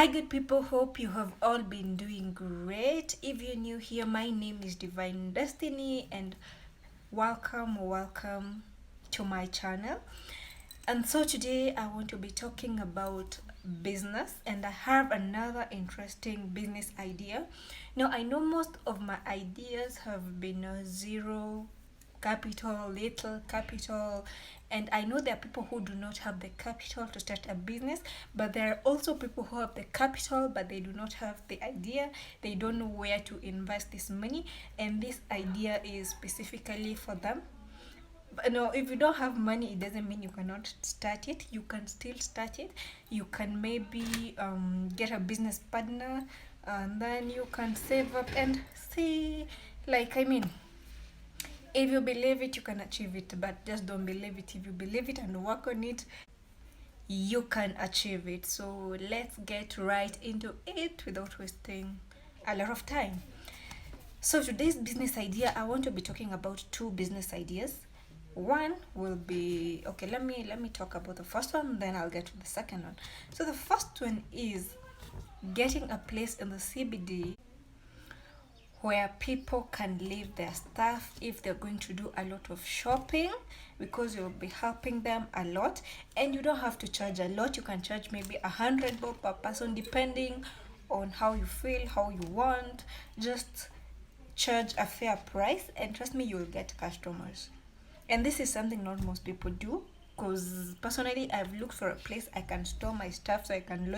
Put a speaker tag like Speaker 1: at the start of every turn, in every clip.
Speaker 1: Hi, good people. Hope you have all been doing great. If you're new here, my name is Divine Destiny, and welcome to my channel. And so today I want to be talking about business, and I have another interesting business idea. Now, I know most of my ideas have been zero capital, little capital, and I know there are people who do not have the capital to start a business, but there are also people who have the capital but they do not have the idea. They don't know where to invest this money, and this idea is specifically for them. But no, if you don't have money, it doesn't mean you cannot start it. You can still start it. You can maybe get a business partner, and then you can save up and see. Like, I mean, if you believe it, you can achieve it, but just don't believe it. If you believe it and work on it, you can achieve it. So let's get right into it without wasting a lot of time. So today's business idea, I want to be talking about two business ideas. One will be, okay, let me talk about the first one, then I'll get to the second one. So the first one is getting a place in the CBD where people can leave their stuff if they're going to do a lot of shopping, because you'll be helping them a lot, and you don't have to charge a lot. You can charge maybe 100 bob per person, depending on how you feel, how you want. Just charge a fair price, and trust me, you'll get customers. And this is something not most people do, because personally I've looked for a place I can store my stuff so I can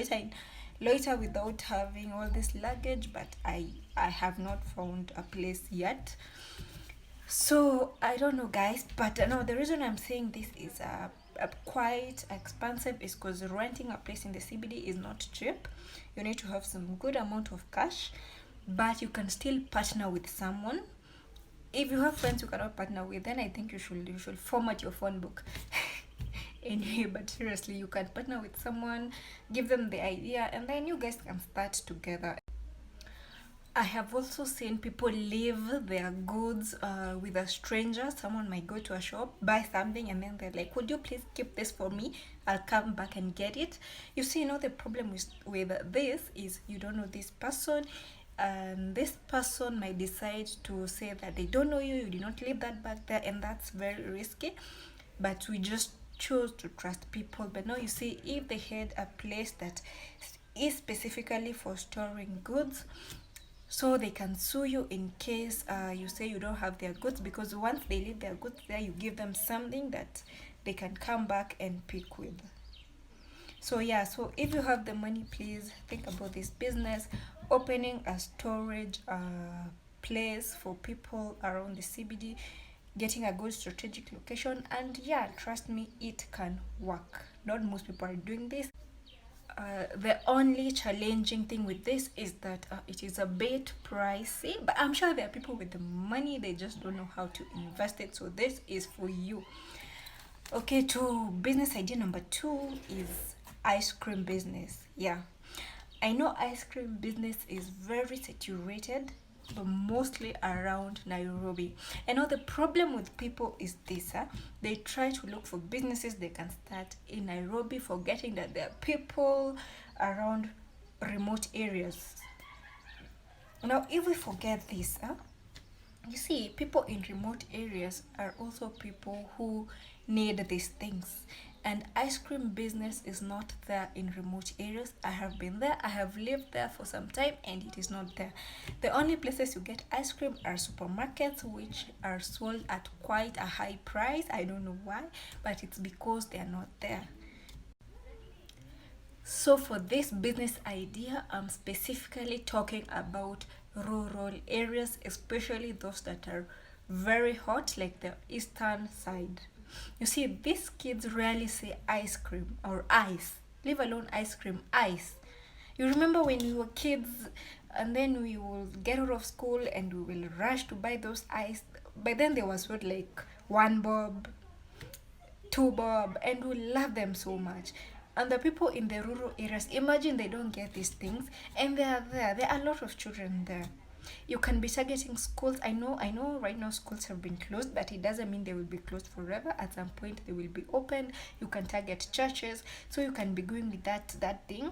Speaker 1: loiter without having all this luggage, but I have not found a place yet. So I don't know, guys, but no, the reason I'm saying this is quite expensive is because renting a place in the CBD is not cheap. You need to have some good amount of cash, but you can still partner with someone. If you have friends you cannot partner with, then I think you should format your phone book. Anyway, but seriously, you can partner with someone, give them the idea, and then you guys can start together. I have also seen people leave their goods with a stranger. Someone might go to a shop, buy something, and then they're like, "Would you please keep this for me? I'll come back and get it." You see, the problem with this is you don't know this person, and this person might decide to say that they don't know you, you did not leave that back there, and that's very risky. But we just choose to trust people. But now you see, if they had a place that is specifically for storing goods, so they can sue you in case you say you don't have their goods, because once they leave their goods there, you give them something that they can come back and pick with. So yeah, so if you have the money, please think about this business, opening a storage place for people around the CBD, getting a good strategic location, and yeah, trust me, it can work. Not most people are doing this. The only challenging thing with this is that it is a bit pricey, but I'm sure there are people with the money, they just don't know how to invest it. So this is for you. Okay, to business idea number two is ice cream business. Yeah, I know ice cream business is very saturated, but mostly around Nairobi. I know the problem with people is this, they try to look for businesses they can start in Nairobi, forgetting that there are people around remote areas. Now, if we forget this, you see, people in remote areas are also people who need these things. And ice cream business is not there in remote areas. I have been there, I have lived there for some time, and it is not there. The only places you get ice cream are supermarkets, which are sold at quite a high price. I don't know why, but it's because they are not there. So for this business idea, I'm specifically talking about rural areas, especially those that are very hot, like the eastern side. You see, these kids rarely say ice cream or ice, leave alone ice cream, ice. You remember when we were kids, and then we will get out of school and we will rush to buy those ice. By then there was what, like 1 bob, 2 bob, and we love them so much. And the people in the rural areas, imagine they don't get these things, and they are there. There are a lot of children there. You can be targeting schools. I know right now schools have been closed, but it doesn't mean they will be closed forever. At some point they will be open. You can target churches, so you can be going with that thing.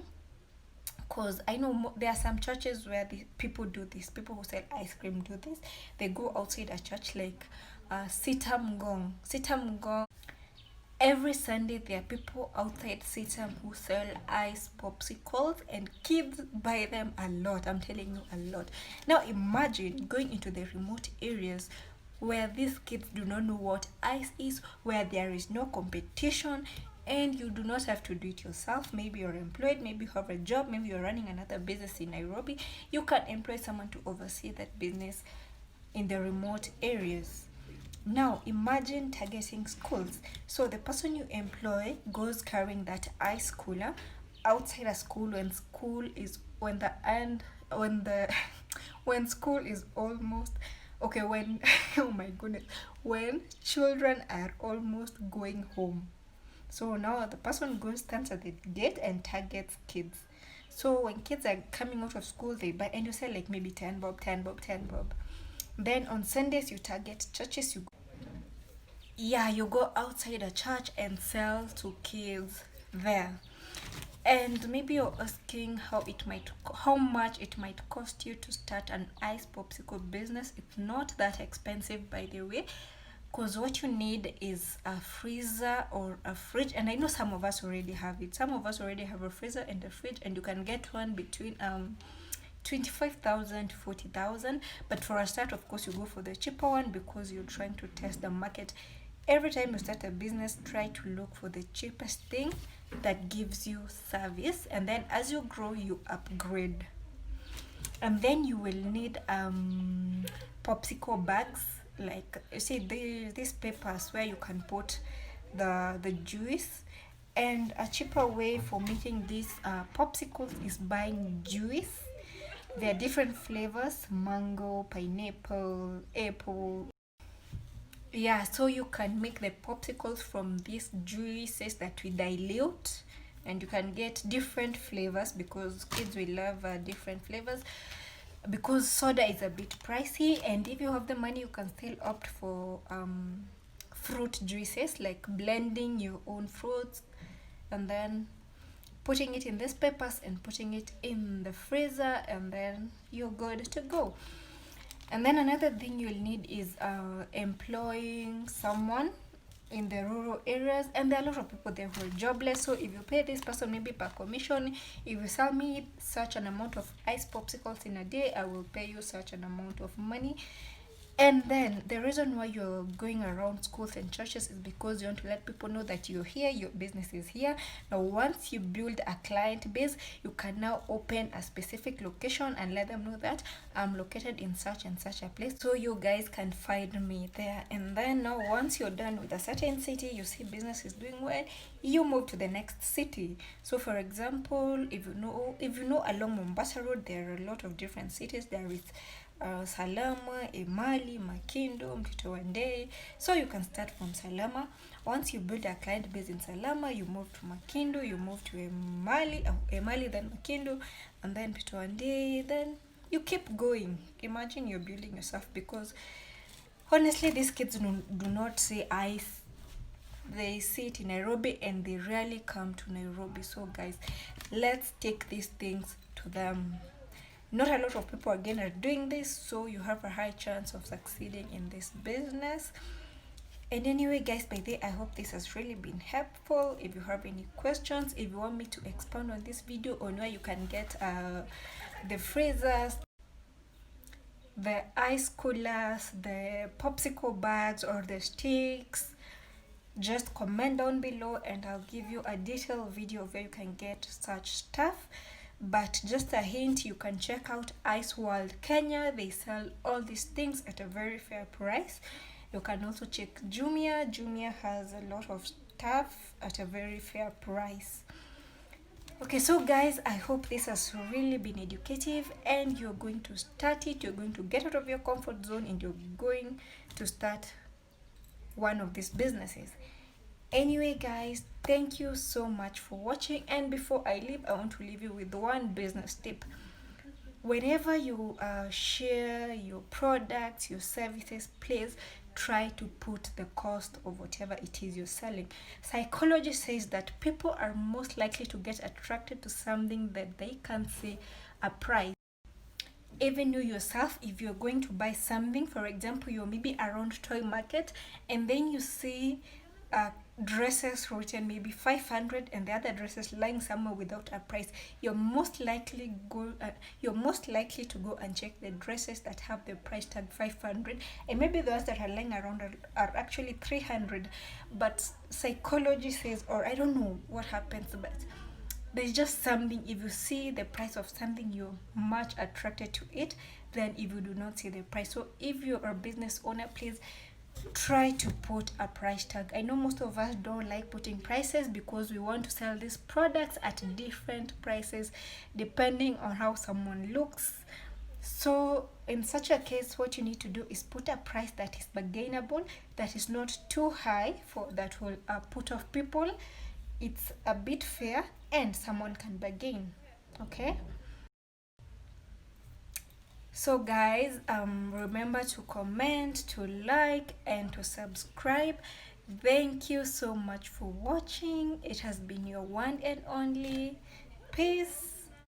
Speaker 1: because I know there are some churches where the people do this. People who sell ice cream do this. They go outside a church like Sitamgong. Every Sunday there are people outside Sitam who sell ice popsicles, and kids buy them a lot. I'm telling you, a lot. Now imagine going into the remote areas where these kids do not know what ice is, where there is no competition, and you do not have to do it yourself. Maybe you're employed, maybe you have a job, maybe you're running another business in Nairobi. You can employ someone to oversee that business in the remote areas. Now imagine targeting schools. So the person you employ goes carrying that ice cooler outside a school when the end when the when school is almost okay when oh my goodness, when children are almost going home. So now the person goes, stands at the gate and targets kids. So when kids are coming out of school, they buy, and you sell like maybe 10 bob, 10 bob, 10 bob. Then on Sundays you target churches. You go outside a church and sell to kids there. And maybe you're asking how much it might cost you to start an ice popsicle business. It's not that expensive, by the way, because what you need is a freezer or a fridge. And I know some of us already have it. Some of us already have a freezer and a fridge, and you can get one between 25,000 to 40,000. But for a start, of course, you go for the cheaper one because you're trying to test the market. Every time you start a business, try to look for the cheapest thing that gives you service, and then as you grow, you upgrade. And then you will need popsicle bags, like you see these papers where you can put the juice. And a cheaper way for making these popsicles is buying juice. There are different flavors: mango, pineapple, apple. Yeah, so you can make the popsicles from these juices that we dilute, and you can get different flavors because kids will love different flavors, because soda is a bit pricey. And if you have the money, you can still opt for fruit juices, like blending your own fruits and then putting it in these papers and putting it in the freezer, and then you're good to go. And then another thing you'll need is employing someone in the rural areas, and there are a lot of people there who are jobless. So if you pay this person maybe per commission, if you sell me such an amount of ice popsicles in a day, I will pay you such an amount of money. And then the reason why you're going around schools and churches is because you want to let people know that you're here, your business is here. Now, once you build a client base, you can now open a specific location and let them know that I'm located in such and such a place, so you guys can find me there. And then now, once you're done with a certain city, you see business is doing well, you move to the next city. So for example, if you know along Mombasa Road, there are a lot of different cities. There is Salama, Emali, Makindo, Mtito. So you can start from Salama. Once you build a client base in Salama, you move to Makindo, you move to Emali, then Makindo, and then Mtito. Then you keep going. Imagine you're building yourself, because honestly, these kids do not say ice. They see it in Nairobi and they rarely come to Nairobi. So guys, let's take these things to them. Not a lot of people again are doing this, so you have a high chance of succeeding in this business. And anyway, guys, by the way, I hope this has really been helpful. If you have any questions, if you want me to expand on this video on where you can get the freezers, the ice coolers, the popsicle bags, or the sticks, just comment down below and I'll give you a detailed video of where you can get such stuff. But just a hint, you can check out Ice World Kenya. They sell all these things at a very fair price. You can also check Jumia. Jumia has a lot of stuff at a very fair price. Okay, so guys, I hope this has really been educative and you're going to start it. You're going to get out of your comfort zone and you're going to start one of these businesses. Anyway, guys, thank you so much for watching. And before I leave, I want to leave you with one business tip. Whenever you share your products, your services, please try to put the cost of whatever it is you're selling. Psychology says that people are most likely to get attracted to something that they can't see a price. Even you yourself, if you're going to buy something, for example, you're maybe around toy market and then you see dresses written maybe 500 and the other dresses lying somewhere without a price, you're most likely to go and check the dresses that have the price tag 500, and maybe those that are lying around are actually 300. But psychology says, or I don't know what happens, but there's just something, if you see the price of something, you're much attracted to it than if you do not see the price. So if you're a business owner, please try to put a price tag. I know most of us don't like putting prices because we want to sell these products at different prices depending on how someone looks. So in such a case, what you need to do is put a price that is bargainable, that is not too high for that will put off people. It's a bit fair and someone can bargain. Okay, so guys, remember to comment, to like, and to subscribe. Thank you so much for watching. It has been your one and only. Peace.